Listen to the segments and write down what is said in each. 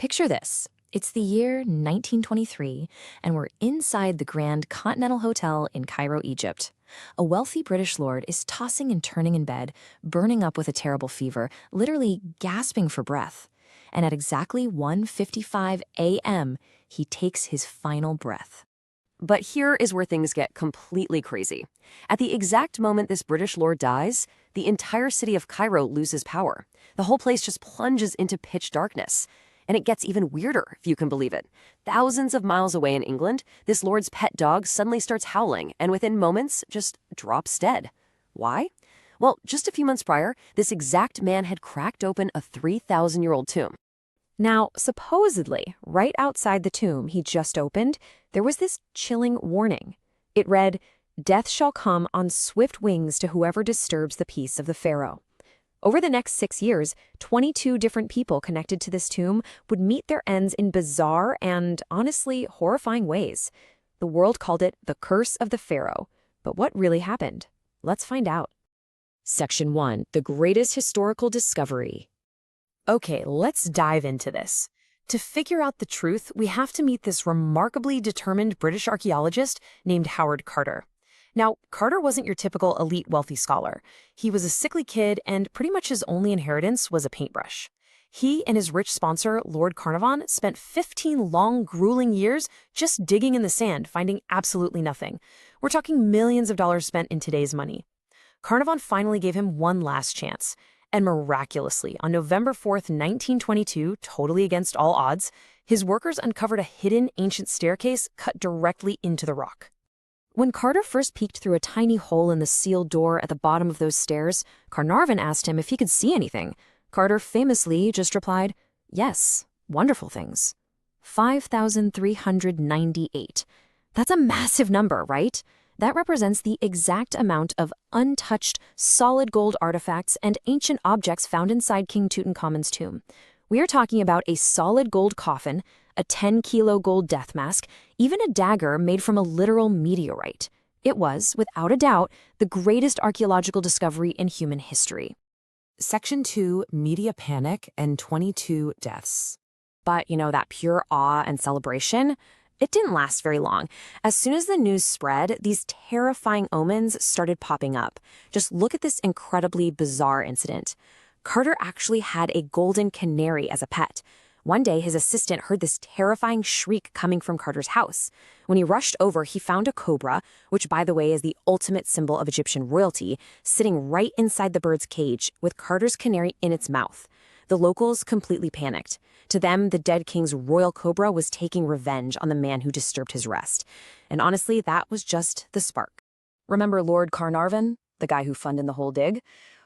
Picture this. It's the year 1923, and we're inside the Grand Continental Hotel in Cairo, Egypt. A wealthy British lord is tossing and turning in bed, burning up with a terrible fever, literally gasping for breath. And at exactly 1:55 a.m., he takes his final breath. But here is where things get completely crazy. At the exact moment this British lord dies, the entire city of Cairo loses power. The whole place just plunges into pitch darkness. And it gets even weirder, if you can believe it. Thousands of miles away in England, this lord's pet dog suddenly starts howling and within moments just drops dead. Why? Well, just a few months prior, this exact man had cracked open a 3,000-year-old tomb. Now, supposedly, right outside the tomb he just opened, there was this chilling warning. It read, "Death shall come on swift wings to whoever disturbs the peace of the pharaoh." Over the next 6 years, 22 different people connected to this tomb would meet their ends in bizarre and, honestly, horrifying ways. The world called it the Curse of the Pharaoh. But what really happened? Let's find out. Section 1. The Greatest Historical Discovery. Okay, let's dive into this. To figure out the truth, we have to meet this remarkably determined British archaeologist named Howard Carter. Now, Carter wasn't your typical elite wealthy scholar. He was a sickly kid, and pretty much his only inheritance was a paintbrush. He and his rich sponsor, Lord Carnarvon, spent 15 long, grueling years just digging in the sand, finding absolutely nothing. We're talking millions of dollars spent in today's money. Carnarvon finally gave him one last chance. And miraculously, on November 4th, 1922, totally against all odds, his workers uncovered a hidden ancient staircase cut directly into the rock. When Carter first peeked through a tiny hole in the sealed door at the bottom of those stairs, Carnarvon asked him if he could see anything. Carter famously just replied, "Yes, wonderful things." 5,398. That's a massive number, right? That represents the exact amount of untouched, solid gold artifacts and ancient objects found inside King Tutankhamun's tomb. We are talking about a solid gold coffin, a 10-kilo gold death mask, even a dagger made from a literal meteorite. It was, without a doubt, the greatest archaeological discovery in human history. Section 2, Media Panic and 22 Deaths. But, that pure awe and celebration, it didn't last very long. As soon as the news spread, these terrifying omens started popping up. Just look at this incredibly bizarre incident. Carter actually had a golden canary as a pet. One day, his assistant heard this terrifying shriek coming from Carter's house. When he rushed over, he found a cobra, which, by the way, is the ultimate symbol of Egyptian royalty, sitting right inside the bird's cage with Carter's canary in its mouth. The locals completely panicked. To them, the dead king's royal cobra was taking revenge on the man who disturbed his rest. And honestly, that was just the spark. Remember Lord Carnarvon, the guy who funded the whole dig?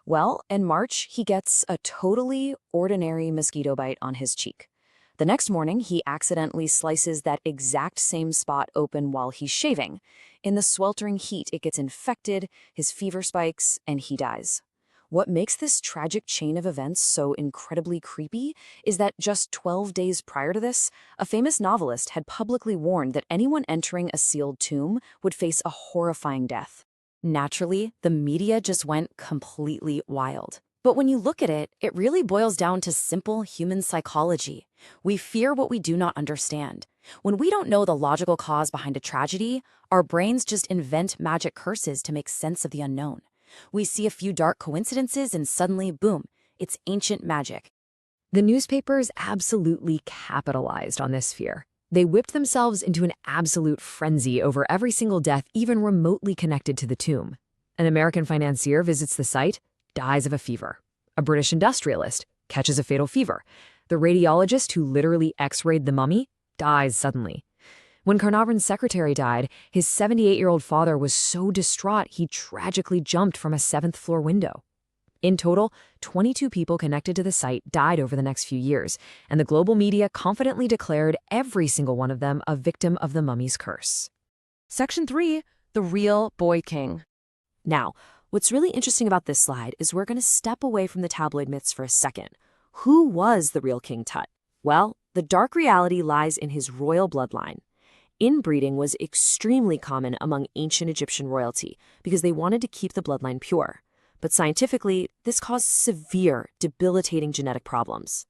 Well, in March, he gets a totally ordinary mosquito bite on his cheek. The next morning, he accidentally slices that exact same spot open while he's shaving. In the sweltering heat, it gets infected, his fever spikes, and he dies. What makes this tragic chain of events so incredibly creepy is that just 12 days prior to this, a famous novelist had publicly warned that anyone entering a sealed tomb would face a horrifying death. Naturally, the media just went completely wild. But when you look at it, it really boils down to simple human psychology. We fear what we do not understand. When we don't know the logical cause behind a tragedy, our brains just invent magic curses to make sense of the unknown. We see a few dark coincidences and suddenly, boom, it's ancient magic. The newspapers absolutely capitalized on this fear. They whipped themselves into an absolute frenzy over every single death even remotely connected to the tomb. An American financier visits the site, dies of a fever. A British industrialist catches a fatal fever. The radiologist who literally x-rayed the mummy dies suddenly. When Carnarvon's secretary died, his 78-year-old father was so distraught he tragically jumped from a 7th-floor window. In total, 22 people connected to the site died over the next few years, and the global media confidently declared every single one of them a victim of the mummy's curse. Section 3, The Real Boy King. Now, what's really interesting about this slide is we're going to step away from the tabloid myths for a second. Who was the real King Tut? Well, the dark reality lies in his royal bloodline. Inbreeding was extremely common among ancient Egyptian royalty because they wanted to keep the bloodline pure. But scientifically, this caused severe, debilitating genetic problems.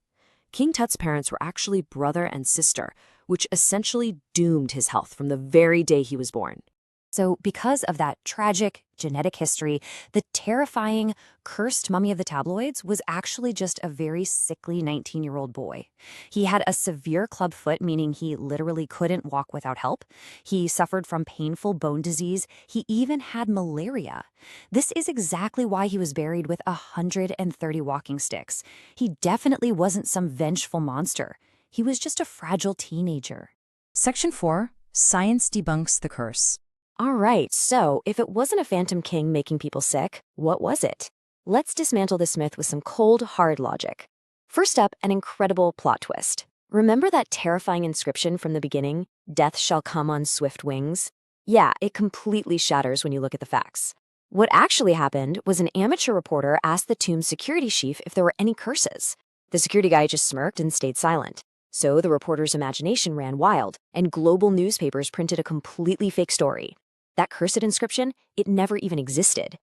King Tut's parents were actually brother and sister, which essentially doomed his health from the very day he was born. So, because of that tragic genetic history, the terrifying, cursed mummy of the tabloids was actually just a very sickly 19-year-old boy. He had a severe club foot, meaning he literally couldn't walk without help. He suffered from painful bone disease. He even had malaria. This is exactly why he was buried with 130 walking sticks. He definitely wasn't some vengeful monster. He was just a fragile teenager. Section 4. Science debunks the curse. All right, so if it wasn't a phantom king making people sick, what was it? Let's dismantle this myth with some cold, hard logic. First up, an incredible plot twist. Remember that terrifying inscription from the beginning, "Death shall come on swift wings"? Yeah, it completely shatters when you look at the facts. What actually happened was an amateur reporter asked the tomb's security chief if there were any curses. The security guy just smirked and stayed silent. So the reporter's imagination ran wild, and global newspapers printed a completely fake story. That cursed inscription, it never even existed.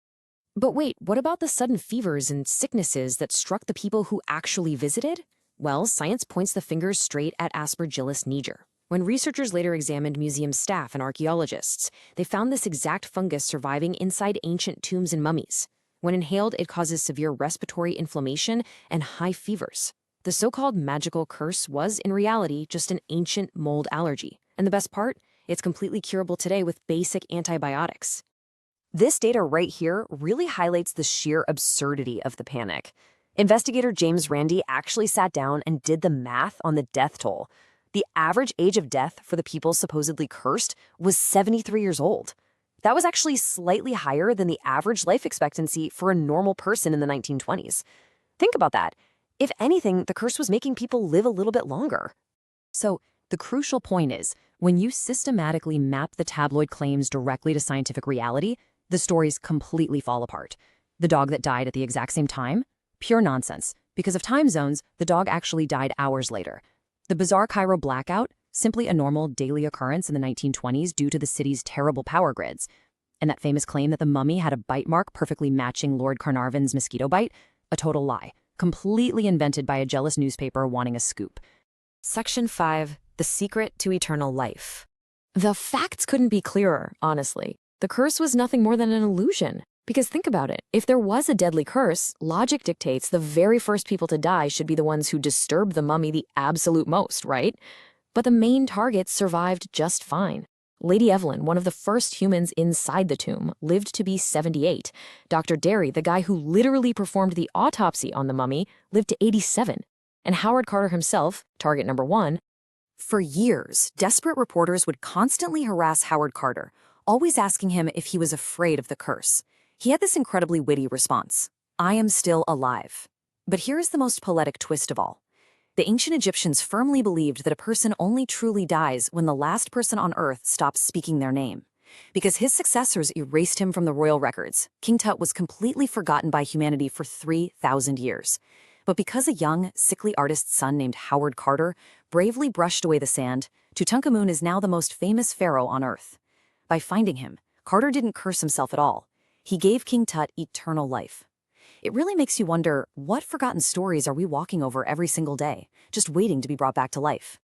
But wait, what about the sudden fevers and sicknesses that struck the people who actually visited? Well, science points the fingers straight at Aspergillus niger. When researchers later examined museum staff and archaeologists, they found this exact fungus surviving inside ancient tombs and mummies. When inhaled, it causes severe respiratory inflammation and high fevers. The so-called magical curse was, in reality, just an ancient mold allergy. And the best part? It's completely curable today with basic antibiotics. This data right here really highlights the sheer absurdity of the panic. Investigator James Randi actually sat down and did the math on the death toll. The average age of death for the people supposedly cursed was 73 years old. That was actually slightly higher than the average life expectancy for a normal person in the 1920s. Think about that. If anything, the curse was making people live a little bit longer. So, the crucial point is, when you systematically map the tabloid claims directly to scientific reality, the stories completely fall apart. The dog that died at the exact same time? Pure nonsense. Because of time zones, the dog actually died hours later. The bizarre Cairo blackout? Simply a normal daily occurrence in the 1920s due to the city's terrible power grids. And that famous claim that the mummy had a bite mark perfectly matching Lord Carnarvon's mosquito bite? A total lie. Completely invented by a jealous newspaper wanting a scoop. Section 5. The secret to eternal life. The facts couldn't be clearer, honestly. The curse was nothing more than an illusion. Because think about it, if there was a deadly curse, logic dictates the very first people to die should be the ones who disturb the mummy the absolute most, right? But the main targets survived just fine. Lady Evelyn, one of the first humans inside the tomb, lived to be 78. Dr. Derry, the guy who literally performed the autopsy on the mummy, lived to 87. And Howard Carter himself, target number 1, for years, desperate reporters would constantly harass Howard Carter, always asking him if he was afraid of the curse. He had this incredibly witty response, "I am still alive." But here's the most poetic twist of all. The ancient Egyptians firmly believed that a person only truly dies when the last person on earth stops speaking their name. Because his successors erased him from the royal records, King Tut was completely forgotten by humanity for 3,000 years. But because a young, sickly artist's son named Howard Carter bravely brushed away the sand, Tutankhamun is now the most famous pharaoh on earth. By finding him, Carter didn't curse himself at all. He gave King Tut eternal life. It really makes you wonder, what forgotten stories are we walking over every single day, just waiting to be brought back to life?